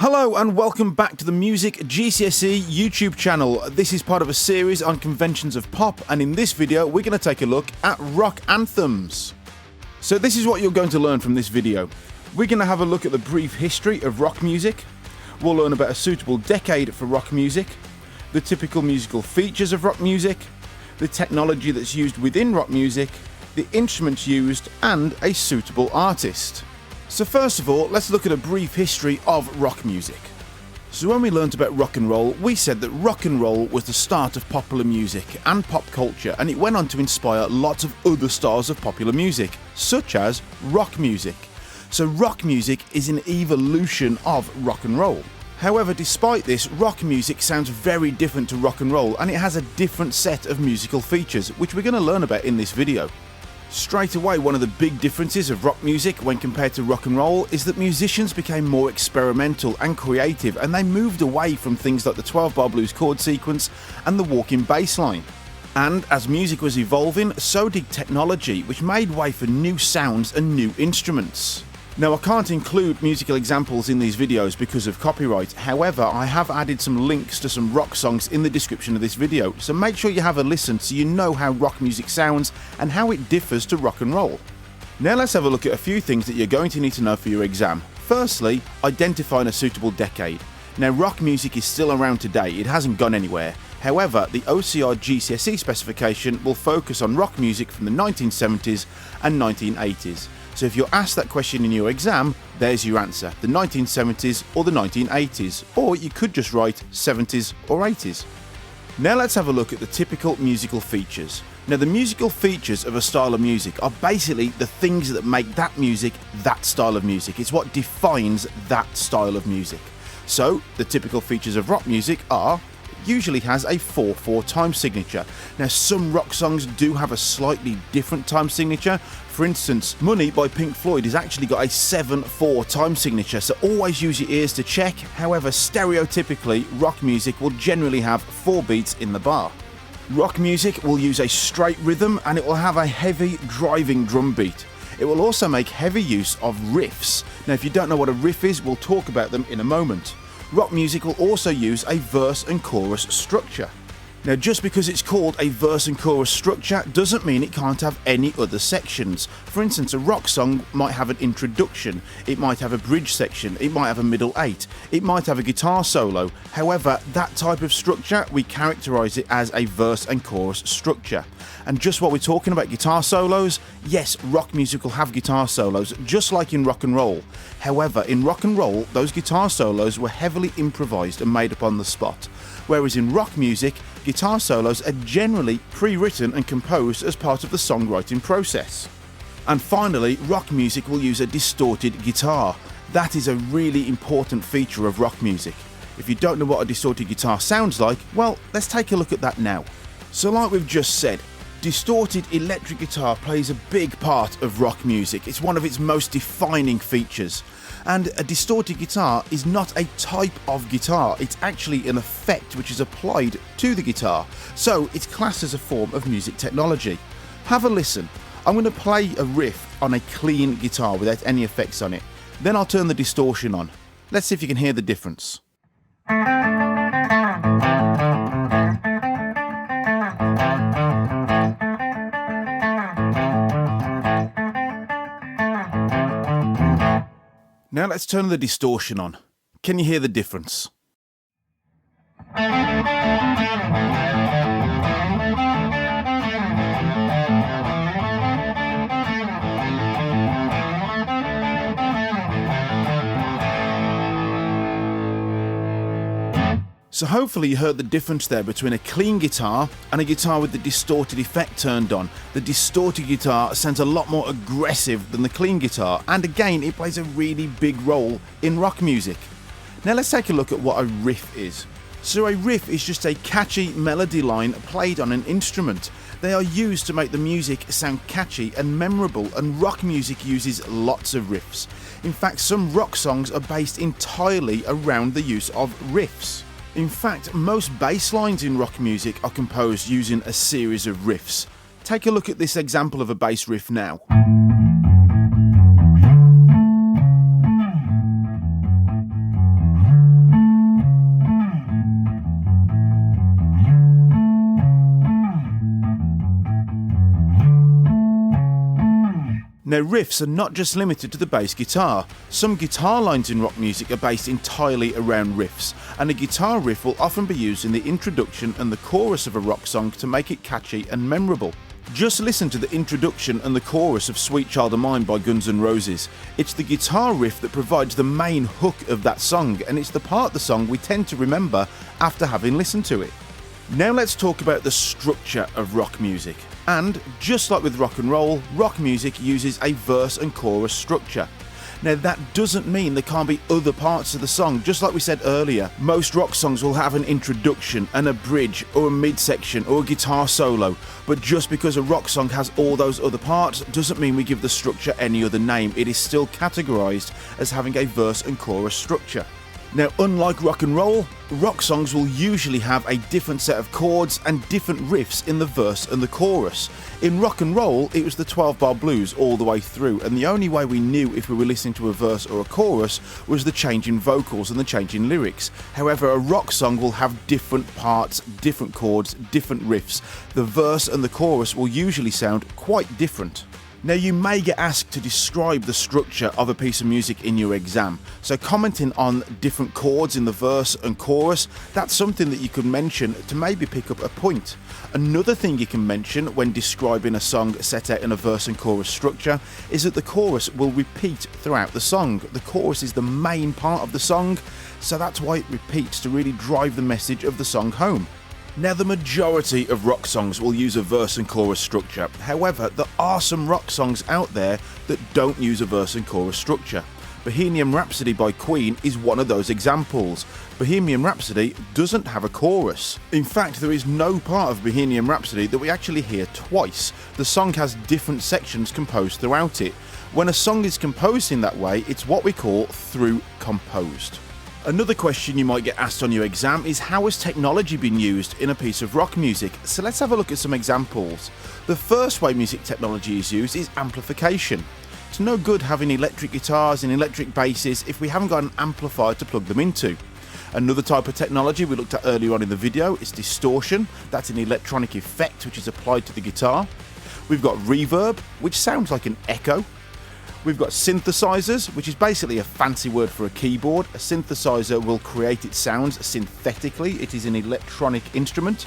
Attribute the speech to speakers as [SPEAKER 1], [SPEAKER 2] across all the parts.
[SPEAKER 1] Hello and welcome back to the Music GCSE YouTube channel. This is part of a series on conventions of pop, and in this video we're going to take a look at rock anthems. So this is what you're going to learn from this video. We're going to have a look at the brief history of rock music. We'll learn about a suitable decade for rock music, the typical musical features of rock music, the technology that's used within rock music, the instruments used, and a suitable artist. So first of all, let's look at a brief history of rock music. So when we learnt about rock and roll, we said that rock and roll was the start of popular music and pop culture, and it went on to inspire lots of other styles of popular music, such as rock music. So rock music is an evolution of rock and roll. However, despite this, rock music sounds very different to rock and roll, and it has a different set of musical features, which we're going to learn about in this video. Straight away, one of the big differences of rock music when compared to rock and roll is that musicians became more experimental and creative, and they moved away from things like the 12-bar blues chord sequence and the walking bass line. And as music was evolving, so did technology, which made way for new sounds and new instruments. Now, I can't include musical examples in these videos because of copyright. However, I have added some links to some rock songs in the description of this video, so make sure you have a listen so you know how rock music sounds and how it differs to rock and roll. Now let's have a look at a few things that you're going to need to know for your exam. Firstly, identifying a suitable decade. Now, rock music is still around today, it hasn't gone anywhere. However, the OCR GCSE specification will focus on rock music from the 1970s and 1980s. So if you're asked that question in your exam, there's your answer, the 1970s or the 1980s, or you could just write 70s or 80s. Now let's have a look at the typical musical features. Now, the musical features of a style of music are basically the things that make that music that style of music. It's what defines that style of music. So the typical features of rock music are, usually has a 4/4 time signature. Now, some rock songs do have a slightly different time signature. For instance, Money by Pink Floyd has actually got a 7/4 time signature, so always use your ears to check. However, stereotypically, rock music will generally have 4 beats in the bar. Rock music will use a straight rhythm, and it will have a heavy driving drum beat. It will also make heavy use of riffs. Now, if you don't know what a riff is, we'll talk about them in a moment. Rock music will also use a verse and chorus structure. Now, just because it's called a verse and chorus structure doesn't mean it can't have any other sections. For instance, a rock song might have an introduction, it might have a bridge section, it might have a middle 8, it might have a guitar solo. However, that type of structure, we characterise it as a verse and chorus structure. And just while we're talking about guitar solos, yes, rock music will have guitar solos, just like in rock and roll. However, in rock and roll, those guitar solos were heavily improvised and made up on the spot. Whereas in rock music, guitar solos are generally pre-written and composed as part of the songwriting process. And finally, rock music will use a distorted guitar. That is a really important feature of rock music. If you don't know what a distorted guitar sounds like, well, let's take a look at that now. So like we've just said, distorted electric guitar plays a big part of rock music. It's one of its most defining features. And a distorted guitar is not a type of guitar, it's actually an effect which is applied to the guitar. So it's classed as a form of music technology. Have a listen. I'm going to play a riff on a clean guitar without any effects on it. Then I'll turn the distortion on. Let's see if you can hear the difference. Now let's turn the distortion on. Can you hear the difference? So hopefully you heard the difference there between a clean guitar and a guitar with the distorted effect turned on. The distorted guitar sounds a lot more aggressive than the clean guitar, and again, it plays a really big role in rock music. Now let's take a look at what a riff is. So a riff is just a catchy melody line played on an instrument. They are used to make the music sound catchy and memorable, and rock music uses lots of riffs. In fact, some rock songs are based entirely around the use of riffs. In fact, most bass lines in rock music are composed using a series of riffs. Take a look at this example of a bass riff now. Now, riffs are not just limited to the bass guitar. Some guitar lines in rock music are based entirely around riffs, and a guitar riff will often be used in the introduction and the chorus of a rock song to make it catchy and memorable. Just listen to the introduction and the chorus of Sweet Child of Mine by Guns N' Roses. It's the guitar riff that provides the main hook of that song, and it's the part of the song we tend to remember after having listened to it. Now let's talk about the structure of rock music. And just like with rock and roll, rock music uses a verse and chorus structure. Now that doesn't mean there can't be other parts of the song. Just like we said earlier, most rock songs will have an introduction and a bridge or a midsection or a guitar solo, but just because a rock song has all those other parts doesn't mean we give the structure any other name. It is still categorized as having a verse and chorus structure. Now, unlike rock and roll, rock songs will usually have a different set of chords and different riffs in the verse and the chorus. In rock and roll, it was the 12-bar blues all the way through, and the only way we knew if we were listening to a verse or a chorus was the change in vocals and the change in lyrics. However, a rock song will have different parts, different chords, different riffs. The verse and the chorus will usually sound quite different. Now, you may get asked to describe the structure of a piece of music in your exam, so commenting on different chords in the verse and chorus, that's something that you could mention to maybe pick up a point. Another thing you can mention when describing a song set out in a verse and chorus structure is that the chorus will repeat throughout the song. The chorus is the main part of the song, so that's why it repeats to really drive the message of the song home. Now, the majority of rock songs will use a verse and chorus structure. However, there are some rock songs out there that don't use a verse and chorus structure. Bohemian Rhapsody by Queen is one of those examples. Bohemian Rhapsody doesn't have a chorus. In fact, there is no part of Bohemian Rhapsody that we actually hear twice. The song has different sections composed throughout it. When a song is composed in that way, it's what we call through composed. Another question you might get asked on your exam is how has technology been used in a piece of rock music? So let's have a look at some examples. The first way music technology is used is amplification. It's no good having electric guitars and electric basses if we haven't got an amplifier to plug them into. Another type of technology we looked at earlier on in the video is distortion. That's an electronic effect which is applied to the guitar. We've got reverb, which sounds like an echo. We've got synthesizers, which is basically a fancy word for a keyboard. A synthesizer will create its sounds synthetically. It is an electronic instrument.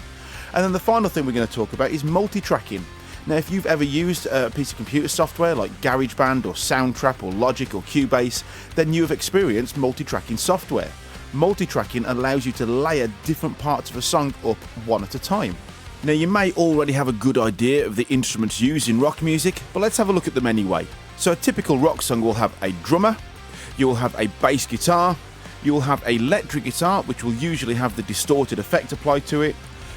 [SPEAKER 1] And then the final thing we're going to talk about is multitracking. Now, if you've ever used a piece of computer software like GarageBand or Soundtrap or Logic or Cubase, then you have experienced multitracking software. Multitracking allows you to layer different parts of a song up one at a time. Now, you may already have a good idea of the instruments used in rock music, but let's have a look at them anyway. So a typical rock song will have a drummer, you will have a bass guitar, you will have an electric guitar which will usually have the distorted effect applied to it,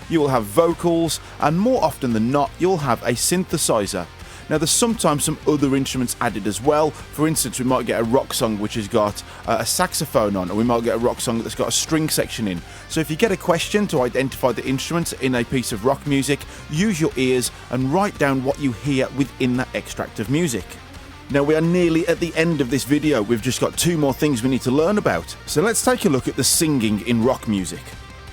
[SPEAKER 1] you will have vocals, and more often than not you'll have a synthesizer. Now, there's sometimes some other instruments added as well. For instance, we might get a rock song which has got a saxophone on, or we might get a rock song that's got a string section in. So if you get a question to identify the instruments in a piece of rock music, use your ears and write down what you hear within that extract of music. Now, we are nearly at the end of this video. We've just got two more things we need to learn about. So let's take a look at the singing in rock music.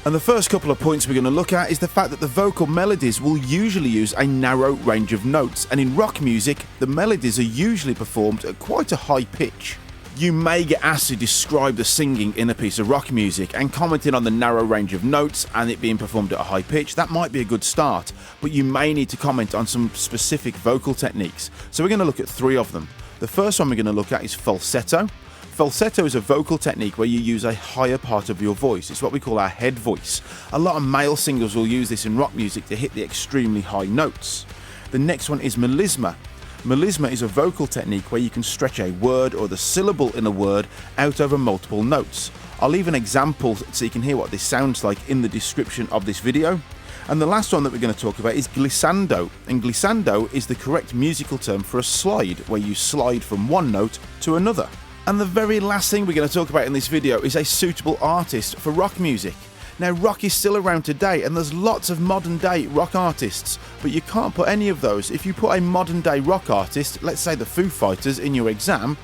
[SPEAKER 1] And the first couple of points we're going to look at is the fact that the vocal melodies will usually use a narrow range of notes, and in rock music the melodies are usually performed at quite a high pitch. You may get asked to describe the singing in a piece of rock music, and commenting on the narrow range of notes and it being performed at a high pitch, that might be a good start, but you may need to comment on some specific vocal techniques. So we're going to look at three of them. The first one we're going to look at is falsetto. Falsetto is a vocal technique where you use a higher part of your voice. It's what we call our head voice. A lot of male singers will use this in rock music to hit the extremely high notes. The next one is melisma. Melisma is a vocal technique where you can stretch a word or the syllable in a word out over multiple notes. I'll leave an example so you can hear what this sounds like in the description of this video. And the last one that we're going to talk about is glissando. And glissando is the correct musical term for a slide, where you slide from one note to another. And the very last thing we're going to talk about in this video is a suitable artist for rock music. Now, rock is still around today and there's lots of modern day rock artists, but you can't put any of those. If you put a modern day rock artist, let's say the Foo Fighters, in your exam,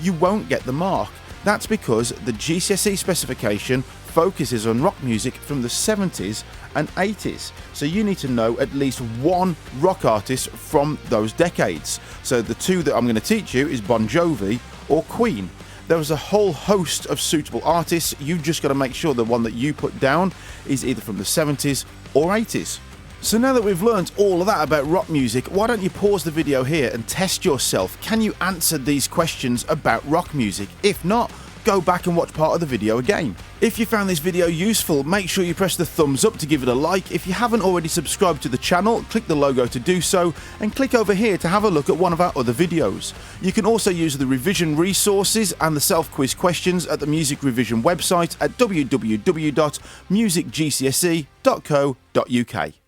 [SPEAKER 1] you won't get the mark. That's because the GCSE specification focuses on rock music from the 70s and 80s, so you need to know at least one rock artist from those decades. So the two that I'm going to teach you is Bon Jovi or Queen. There is a whole host of suitable artists. You've just got to make sure the one that you put down is either from the 70s or 80s. So now that we've learnt all of that about rock music, why don't you pause the video here and test yourself? Can you answer these questions about rock music? If not, go back and watch part of the video again. If you found this video useful, make sure you press the thumbs up to give it a like. If you haven't already subscribed to the channel, click the logo to do so, and click over here to have a look at one of our other videos. You can also use the revision resources and the self-quiz questions at the Music Revision website at www.musicgcse.co.uk.